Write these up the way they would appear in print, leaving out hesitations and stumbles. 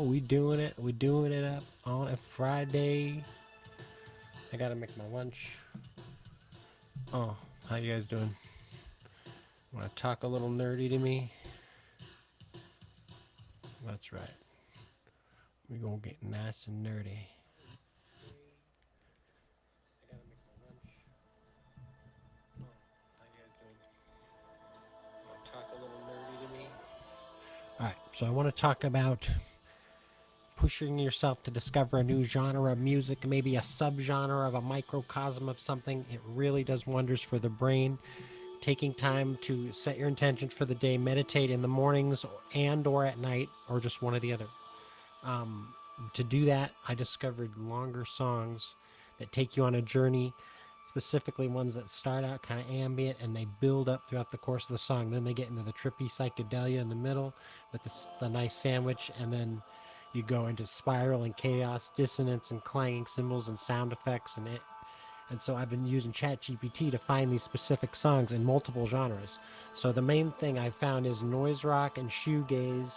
We doing it. We doing it up on a Friday. I gotta make my lunch. Oh, how you guys doing? Want to talk a little nerdy to me? That's right. We gonna get nice and nerdy. I gotta make my lunch. Oh, how you guys doing? Want to talk a little nerdy to me? All right. So I want to talk about pushing yourself to discover a new genre of music, maybe a subgenre of a microcosm of something. It really does wonders for the brain. Taking time to set your intentions for the day, meditate in the mornings and or at night, or just one or the other. To do that, I discovered longer songs that take you on a journey, specifically ones that start out kind of ambient and they build up throughout the course of the song. Then they get into the trippy psychedelia in the middle with the nice sandwich, and then you go into spiral and chaos, dissonance and clanging cymbals and sound effects and so I've been using ChatGPT to find these specific songs in multiple genres. So the main thing I found is noise rock and shoegaze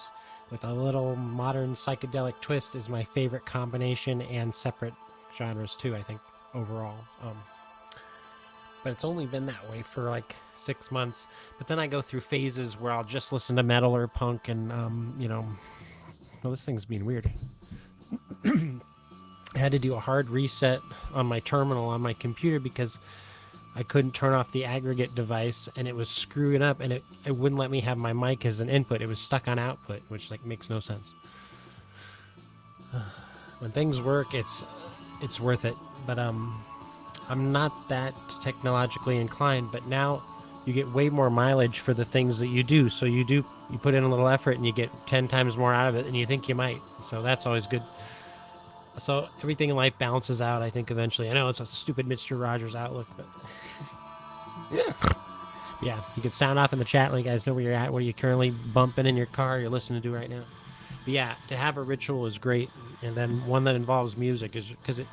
with a little modern psychedelic twist is my favorite combination, and separate genres too, I think, overall. But it's only been that way for like 6 months. But then I go through phases where I'll just listen to metal or punk and, well, this thing's being weird. I had to do a hard reset on my terminal on my computer because I couldn't turn off the aggregate device and it was screwing up, and it wouldn't let me have my mic as an input. It was stuck on output, which like makes no sense. When things work, it's worth it. But I'm not that technologically inclined, but now you get way more mileage for the things that you do. So you put in a little effort and you get 10 times more out of it than you think you might. So that's always good. So everything in life balances out, I think, eventually. I know it's a stupid Mr. Rogers outlook, but yeah, you can sound off in the chat, let you guys know where you're at, what are you currently bumping in your car, you're listening to right now. But yeah, to have a ritual is great, and then one that involves music is because it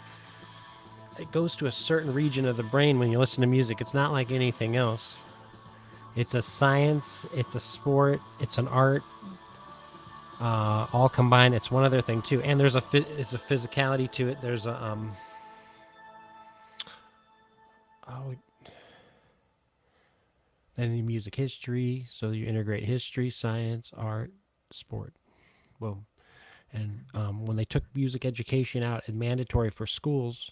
goes to a certain region of the brain when you listen to music. It's not like anything else. It's a science, it's a sport, it's an art, all combined. It's one other thing too, and there's it's a physicality to it. There's a then music history, so you integrate history, science, art, sport. Boom. And when they took music education out and mandatory for schools,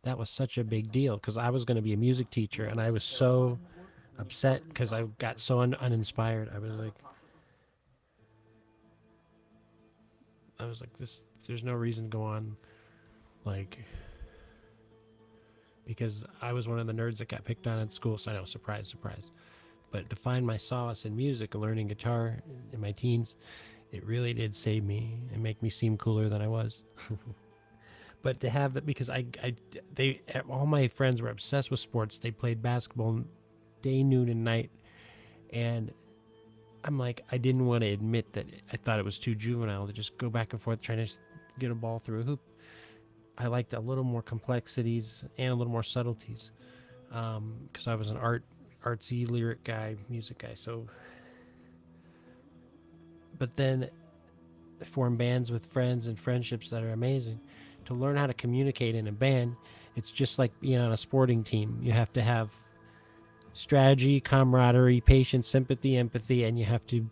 that was such a big deal because I was going to be a music teacher, and I was so upset because I got so uninspired. I was like, this. There's no reason to go on, like, because I was one of the nerds that got picked on in school. So I know, surprise, surprise. But to find my solace in music, learning guitar in my teens, it really did save me and make me seem cooler than I was. But to have that, because all my friends were obsessed with sports. They played basketball day, noon, and night, and I'm like, I didn't want to admit that I thought it was too juvenile to just go back and forth trying to get a ball through a hoop. I liked a little more complexities and a little more subtleties, because I was an artsy lyric guy, music guy. So, but then form bands with friends and friendships that are amazing. To learn how to communicate in a band, it's just like being on a sporting team. You have to have strategy, camaraderie, patience, sympathy, empathy, and you have to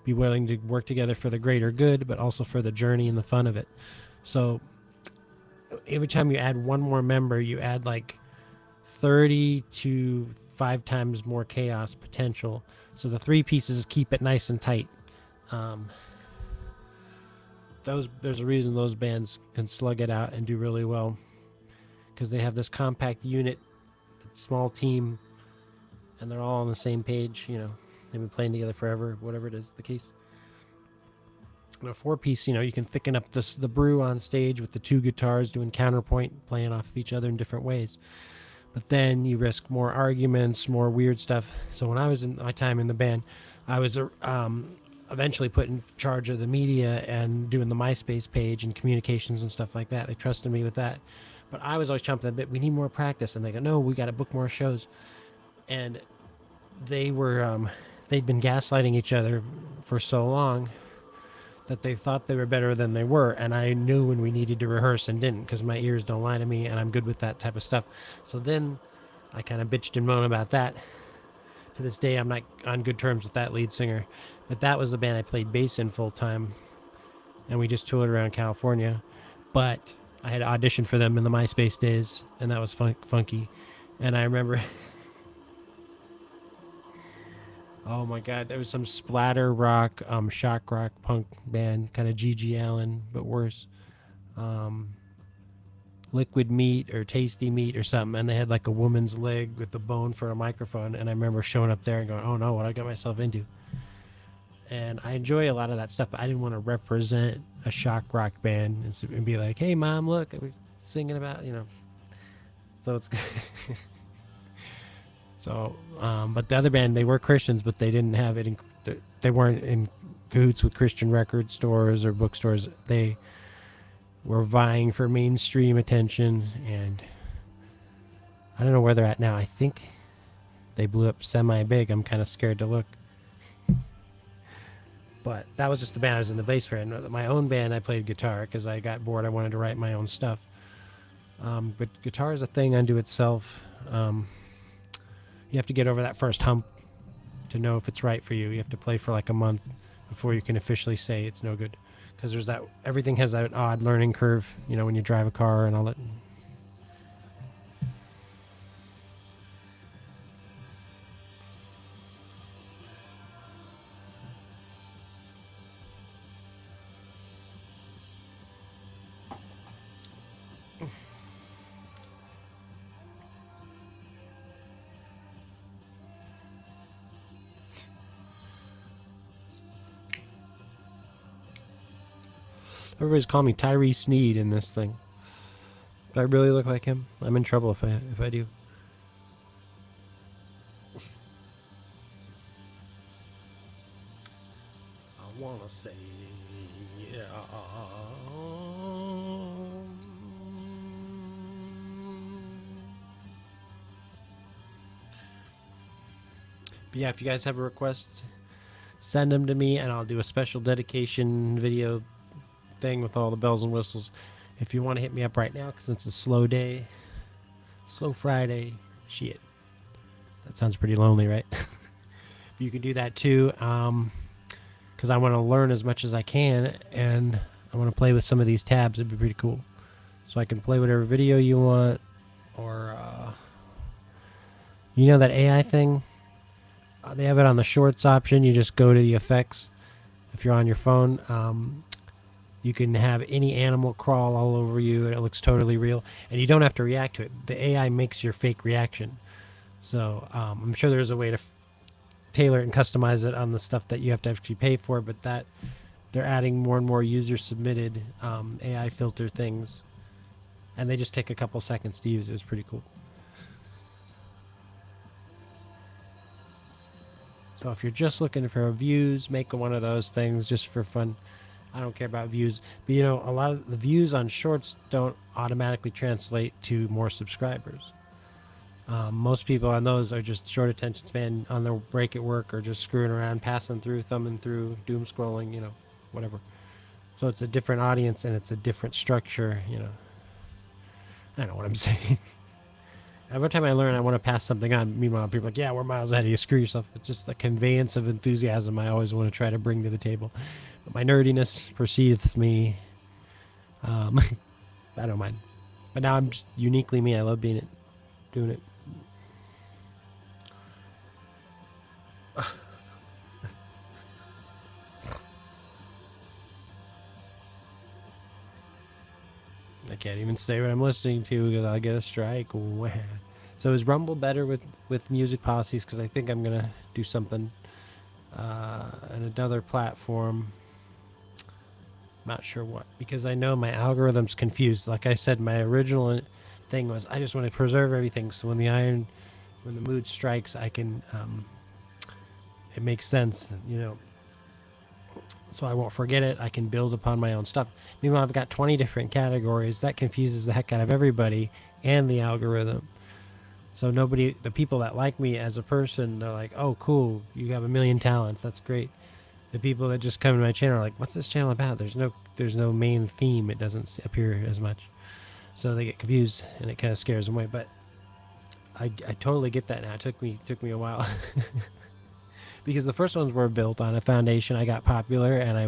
be willing to work together for the greater good, but also for the journey and the fun of it. So every time you add one more member, you add like 30 to 5 times more chaos potential. So the three pieces keep it nice and tight. There's a reason those bands can slug it out and do really well, because they have this compact unit, small team, and they're all on the same page. They've been playing together forever, whatever it is the case. And a 4-piece, you can thicken up the brew on stage with the 2 guitars doing counterpoint, playing off of each other in different ways. But then you risk more arguments, more weird stuff. So when I was in my time in the band, I was eventually put in charge of the media and doing the MySpace page and communications and stuff like that. They trusted me with that. But I was always chomping a bit, we need more practice. And they go, no, we got to book more shows. And they were, they'd been gaslighting each other for so long that they thought they were better than they were, and I knew when we needed to rehearse and didn't, because my ears don't lie to me, and I'm good with that type of stuff. So then I kind of bitched and moaned about that. To this day, I'm not on good terms with that lead singer, but that was the band I played bass in full time, and we just toured around California. But I had auditioned for them in the MySpace days, and that was funky. And I remember, oh my God, there was some splatter rock, shock rock punk band, kind of G.G. Allen, but worse. Liquid Meat or Tasty Meat or something, and they had like a woman's leg with the bone for a microphone. And I remember showing up there and going, "Oh no, what I got myself into." And I enjoy a lot of that stuff, but I didn't want to represent a shock rock band and be like, "Hey, mom, look, I was singing about," you know. So it's so, but the other band, they were Christians, but they didn't have it. They weren't in cahoots with Christian record stores or bookstores. They were vying for mainstream attention, and I don't know where they're at now. I think they blew up semi-big. I'm kind of scared to look. But that was just the band I was in the bass for. And my own band, I played guitar because I got bored. I wanted to write my own stuff. But guitar is a thing unto itself. You have to get over that first hump to know if it's right for you. You have to play for like a month before you can officially say it's no good. Because there's that, everything has that odd learning curve, you know, when you drive a car and all that. Everybody's calling me Tyree Sneed in this thing. Do I really look like him? I'm in trouble if I do. I wanna say yeah. But yeah, if you guys have a request, send them to me, and I'll do a special dedication video thing with all the bells and whistles. If you want to hit me up right now, because it's a slow day, slow Friday, shit. That sounds pretty lonely, right? You can do that too, because I want to learn as much as I can, and I want to play with some of these tabs. It'd be pretty cool. So I can play whatever video you want, or you know that AI thing? They have it on the shorts option. You just go to the effects. If you're on your phone, you can have any animal crawl all over you, and it looks totally real. And you don't have to react to it. The AI makes your fake reaction. So I'm sure there's a way to tailor it and customize it on the stuff that you have to actually pay for. But that they're adding more and more user-submitted AI filter things, and they just take a couple seconds to use. It was pretty cool. So if you're just looking for views, make one of those things just for fun. I don't care about views. But, you know, a lot of the views on shorts don't automatically translate to more subscribers. Most people on those are just short attention span on their break at work, or just screwing around, passing through, thumbing through, doom scrolling, you know, whatever. So it's a different audience, and it's a different structure, you know. I don't know what I'm saying. Every time I learn, I want to pass something on. Meanwhile, people are like, yeah, we're miles ahead of you. Screw yourself. It's just a conveyance of enthusiasm I always want to try to bring to the table. But my nerdiness precedes me. I don't mind. But now I'm just uniquely me. I love doing it. I can't even say what I'm listening to because I'll get a strike. So is Rumble better with music policies? Because I think I'm going to do something on another platform. Not sure what. Because I know my algorithm's confused. Like I said, my original thing was I just want to preserve everything. So when the mood strikes, I can, it makes sense, you know. So I won't forget it. I can build upon my own stuff. Meanwhile, I've got 20 different categories. That confuses the heck out of everybody and the algorithm. So the people that like me as a person, they're like, oh, cool, you have 1 million talents. That's great. The people that just come to my channel are like, what's this channel about? There's no main theme. It doesn't appear as much. So they get confused and it kind of scares them away. But I totally get that now. It took me a while. Because the first ones were built on a foundation. I got popular and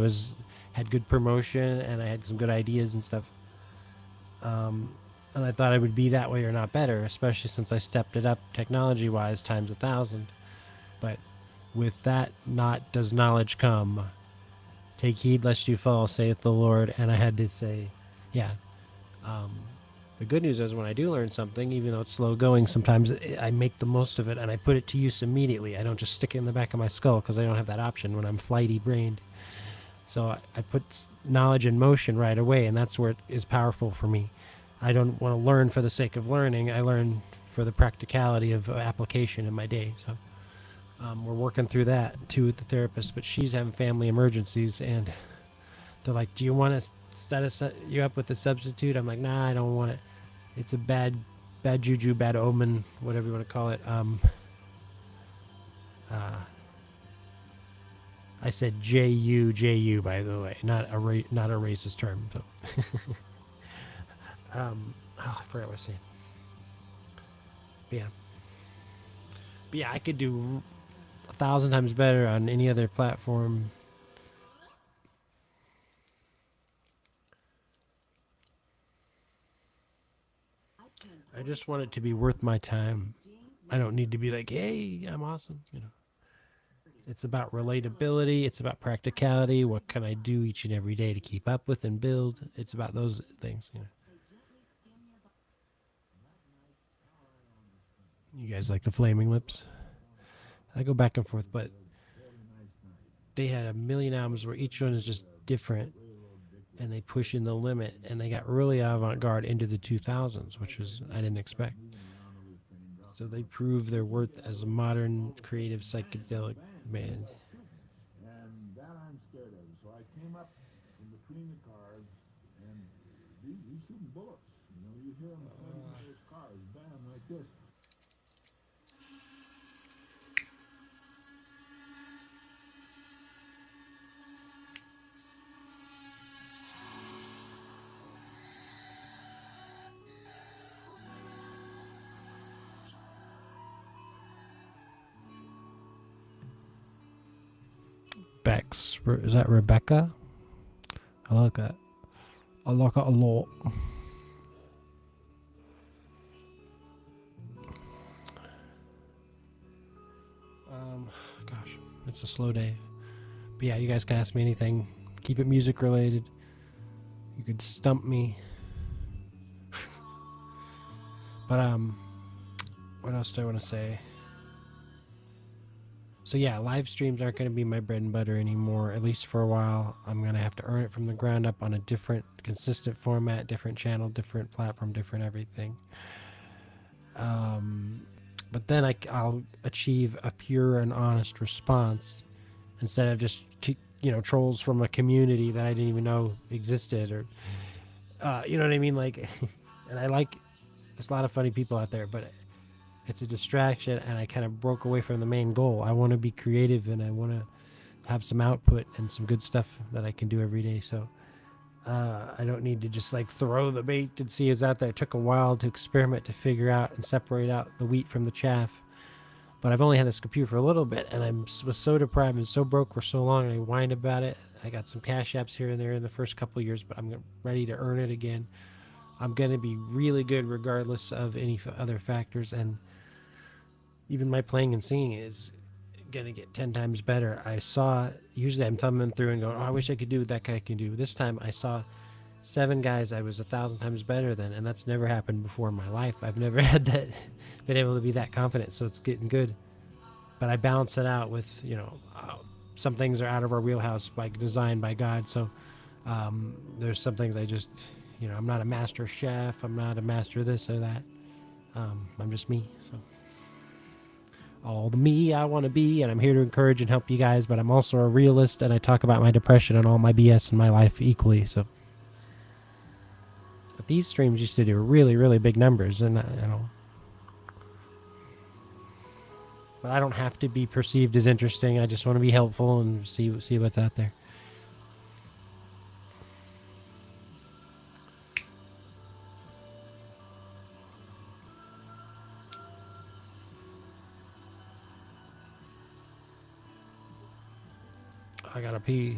had good promotion and I had some good ideas and stuff. And I thought I would be that way or not better, especially since I stepped it up technology-wise times 1,000. But with that does knowledge come. Take heed lest you fall, saith the Lord. And I had to say, yeah. The good news is when I do learn something, even though it's slow going, sometimes I make the most of it and I put it to use immediately. I don't just stick it in the back of my skull because I don't have that option when I'm flighty brained. So I put knowledge in motion right away, and that's where it is powerful for me. I don't want to learn for the sake of learning. I learn for the practicality of application in my day. So we're working through that too with the therapist, but she's having family emergencies, and they're like, do you want to set you up with a substitute? I'm like, nah, I don't want it. It's a bad juju, bad omen, whatever you want to call it. I said J-U, by the way, not a racist term. So. I forgot what I was saying. But yeah, I could do 1,000 times better on any other platform. I just want it to be worth my time. I don't need to be like, hey, I'm awesome, It's about relatability. It's about practicality. What can I do each and every day to keep up with and build? It's about those things, You guys like the Flaming Lips? I go back and forth, but they had a million albums where each one is just different, and they push in the limit, and they got really avant-garde into the 2000s, which I didn't expect. So they prove their worth as a modern, creative, psychedelic band. And that I'm scared of. So I came up in between the cars, and you shooting bullets. You hear them fighting those cars, bam, like this. Bex, is that Rebecca? I like that. I like it a lot. Gosh, it's a slow day. But yeah, you guys can ask me anything. Keep it music related. You could stump me. But what else do I want to say? So yeah, live streams aren't going to be my bread and butter anymore, at least for a while. I'm going to have to earn it from the ground up on a different, consistent format, different channel, different platform, different everything. But then I'll achieve a pure and honest response instead of just trolls from a community that I didn't even know existed, or you know what I mean? Like, and there's a lot of funny people out there, but it's a distraction, and I kind of broke away from the main goal. I want to be creative, and I want to have some output and some good stuff that I can do every day. So I don't need to just throw the bait and see what's out there. It took a while to experiment, to figure out and separate out the wheat from the chaff. But I've only had this computer for a little bit, and I was so deprived and so broke for so long, and I whined about it. I got some cash apps here and there in the first couple of years, but I'm ready to earn it again. I'm going to be really good regardless of any other factors, and even my playing and singing is going to get 10 times better. Usually I'm thumbing through and going, I wish I could do what that guy can do. This time I saw 7 guys I was 1,000 times better than, and that's never happened before in my life. I've never had that, been able to be that confident, so it's getting good. But I balance it out with, some things are out of our wheelhouse by design, by God. So there's some things I just, I'm not a master chef. I'm not a master this or that. I'm just me. So all the me I want to be, and I'm here to encourage and help you guys, but I'm also a realist, and I talk about my depression and all my BS in my life equally. So, but these streams used to do really, really big numbers, and But I don't have to be perceived as interesting. I just want to be helpful and see what's out there. I gotta pee.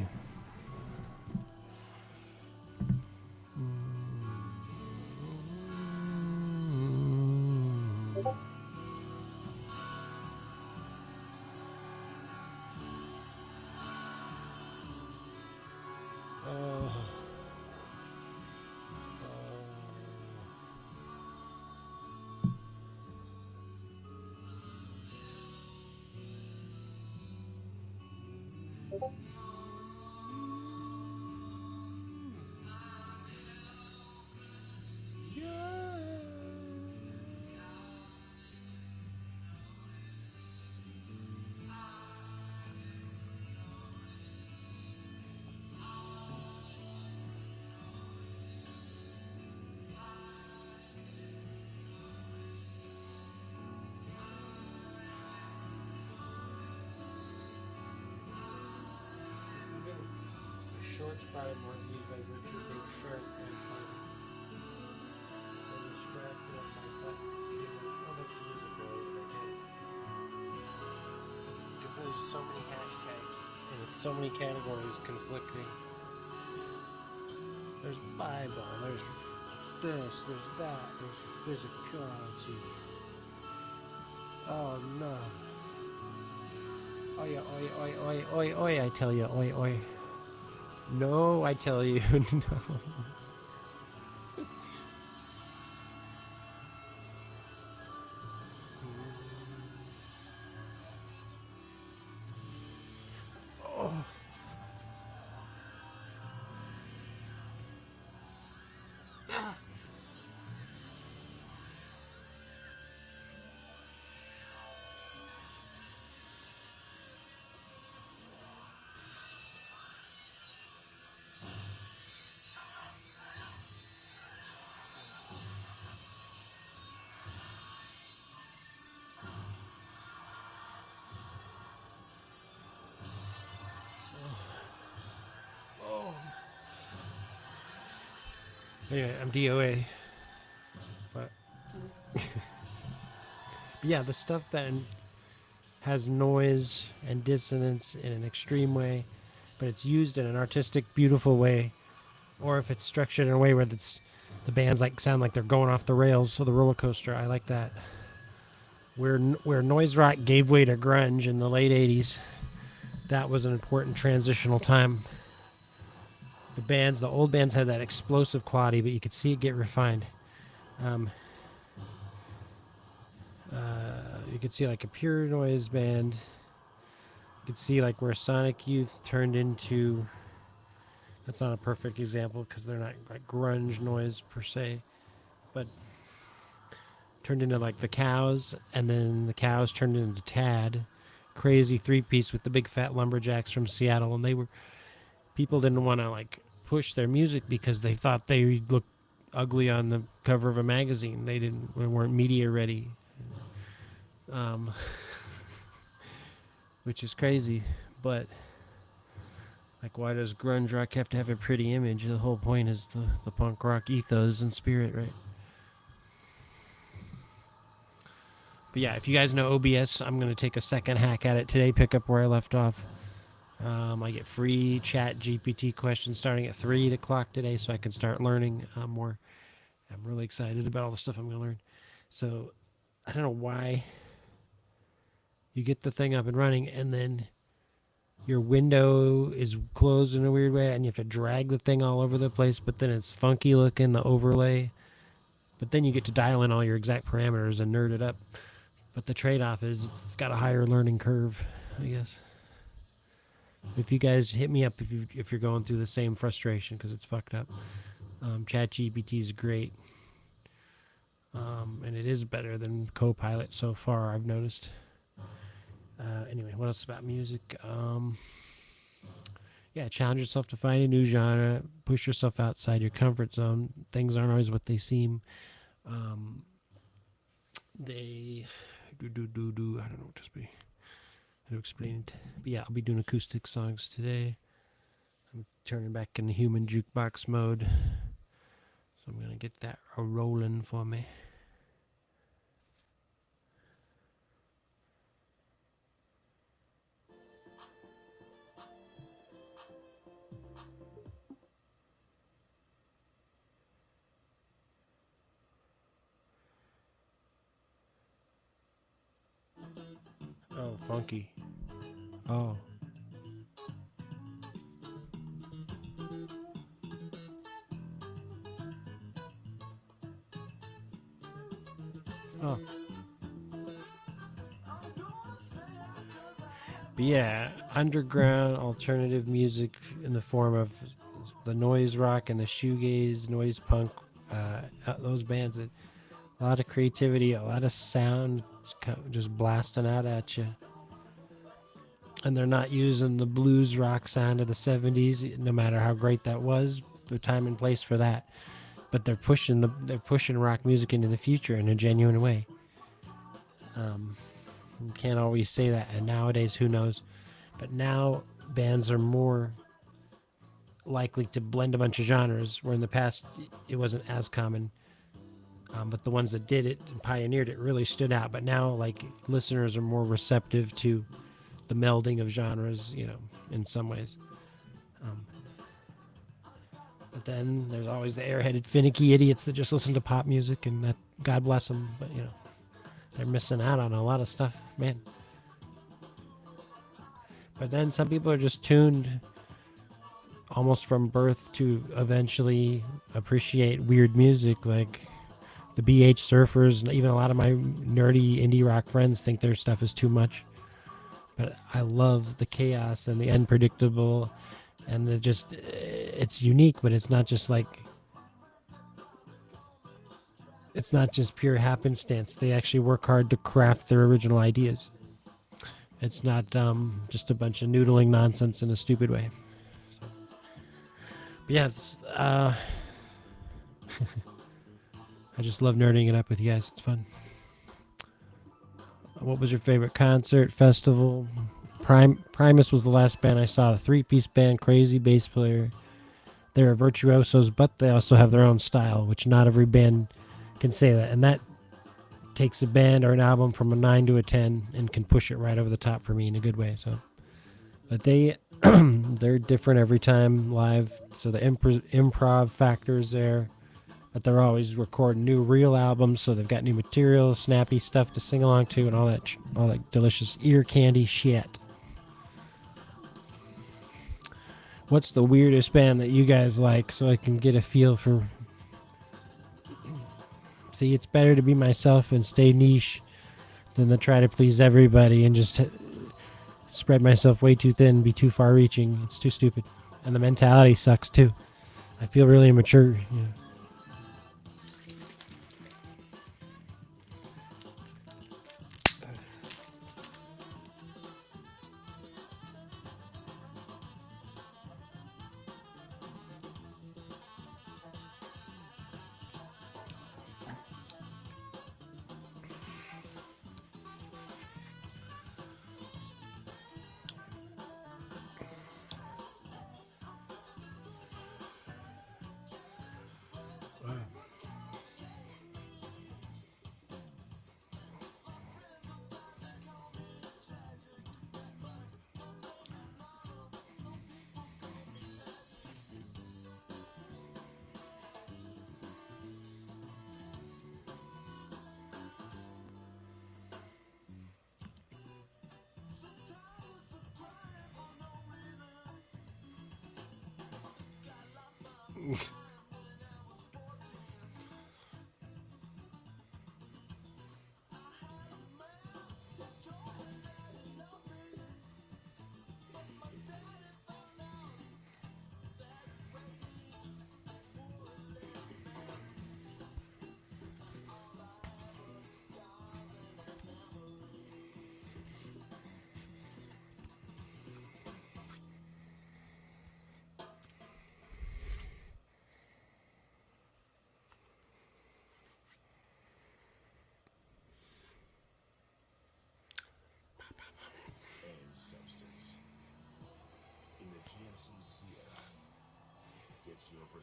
Shorts by Mark used by Richard Big Shorts and I'm distracted on my buttons too much. How much music goes I can't. Because there's so many hashtags and it's so many categories conflicting. There's Bible, there's this, there's that, there's physicality. Oh no. Oi, oi, oi, oi, oi, oi, I tell you, oi, oi. No, I tell you, no. Oh. Anyway, I'm DOA. But yeah, the stuff that has noise and dissonance in an extreme way, but it's used in an artistic, beautiful way, or if it's structured in a way where the bands like sound like they're going off the rails, so the roller coaster. I like that. Where noise rock gave way to grunge in the late '80s, that was an important transitional time. The old bands had that explosive quality, but you could see it get refined. You could see like a pure noise band. You could see like where Sonic Youth turned into. That's not a perfect example because they're not like grunge noise per se, but turned into like the Cows, and then the Cows turned into Tad, crazy three-piece with the big fat lumberjacks from Seattle, and people didn't want to like push their music because they thought they looked ugly on the cover of a magazine. They weren't media ready, which is crazy. But like, why does grunge rock have to have a pretty image? The whole point is the punk rock ethos and spirit, right? But yeah, if you guys know OBS, I'm going to take a second hack at it today, pick up where I left off. I get free chat GPT questions starting at 3 o'clock today, so I can start learning more. I'm really excited about all the stuff I'm going to learn. So I don't know why you get the thing up and running, and then your window is closed in a weird way, and you have to drag the thing all over the place, but then it's funky looking, the overlay. But then you get to dial in all your exact parameters and nerd it up. But the trade-off is it's got a higher learning curve, I guess. If you guys hit me up if you're going through the same frustration because it's fucked up. ChatGPT is great, and it is better than Copilot so far, I've noticed. Anyway, what else about music? Yeah, challenge yourself to find a new genre. Push yourself outside your comfort zone. Things aren't always what they seem. They I don't know what to be. how to explain it. But yeah, I'll be doing acoustic songs today. I'm turning back into human jukebox mode. So I'm going to get that rolling for me. Oh, funky. Oh. Oh. But yeah, underground alternative music in the form of the noise rock and the shoegaze, noise punk, those bands. A lot of creativity, a lot of sound just blasting out at you. And they're not using the blues rock sound of the 70s, no matter how great that was, the time and place for that. But they're pushing rock music into the future in a genuine way. You can't always say that, and nowadays, who knows? But now bands are more likely to blend a bunch of genres, where in the past it wasn't as common. But the ones that did it and pioneered it really stood out. But now, like, listeners are more receptive to the melding of genres, in some ways. But then there's always the airheaded, finicky idiots that just listen to pop music, and that, God bless them. But they're missing out on a lot of stuff, man. But then some people are just tuned almost from birth to eventually appreciate weird music, like the BH Surfers, and even a lot of my nerdy indie rock friends think their stuff is too much. But I love the chaos and the unpredictable, and it's unique, but it's not just pure happenstance. They actually work hard to craft their original ideas. It's not just a bunch of noodling nonsense in a stupid way. So, but yeah, I just love nerding it up with you guys. It's fun. What was your favorite concert, festival? Primus was the last band I saw. A three-piece band, crazy bass player. They're virtuosos, but they also have their own style, which not every band can say that. And that takes a band or an album from a 9 to a 10 and can push it right over the top for me in a good way. So, but they're different every time live. So the improv factor is there. But they're always recording new real albums, so they've got new material, snappy stuff to sing along to, and all that delicious ear candy shit. What's the weirdest band that you guys like, so I can get a feel for? See, it's better to be myself and stay niche than to try to please everybody and just spread myself way too thin, be too far-reaching. It's too stupid, and the mentality sucks too. I feel really immature.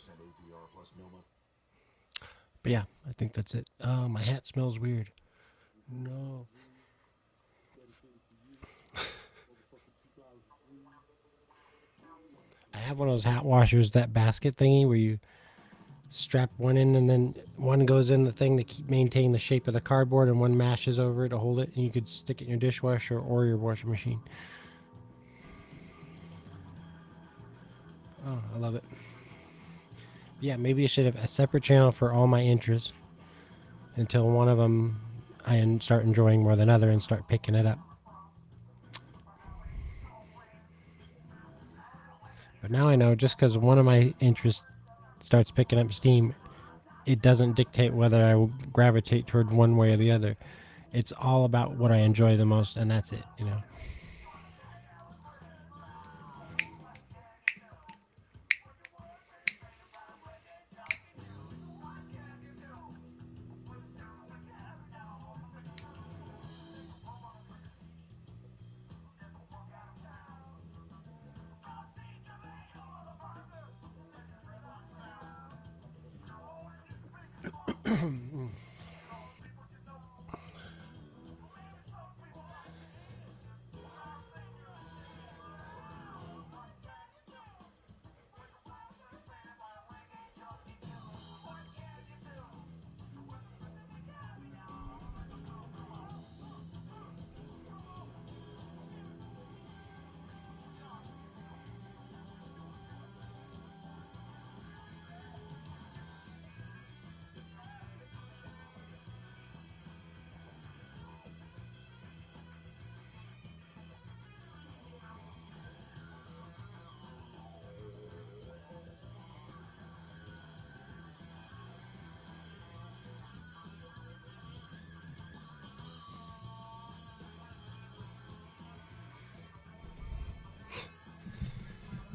APR plus NOMA. But yeah, I think that's it. Oh, my hat smells weird. No. I have one of those hat washers, that basket thingy where you strap one in and then one goes in the thing to keep maintain the shape of the cardboard and one mashes over it to hold it, and you could stick it in your dishwasher or your washing machine. Oh, I love it. Yeah, maybe I should have a separate channel for all my interests until one of them I start enjoying more than other and start picking it up. But now I know just because one of my interests starts picking up steam, it doesn't dictate whether I will gravitate toward one way or the other. It's all about what I enjoy the most, and that's it, you know.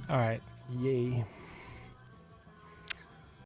All right, yay.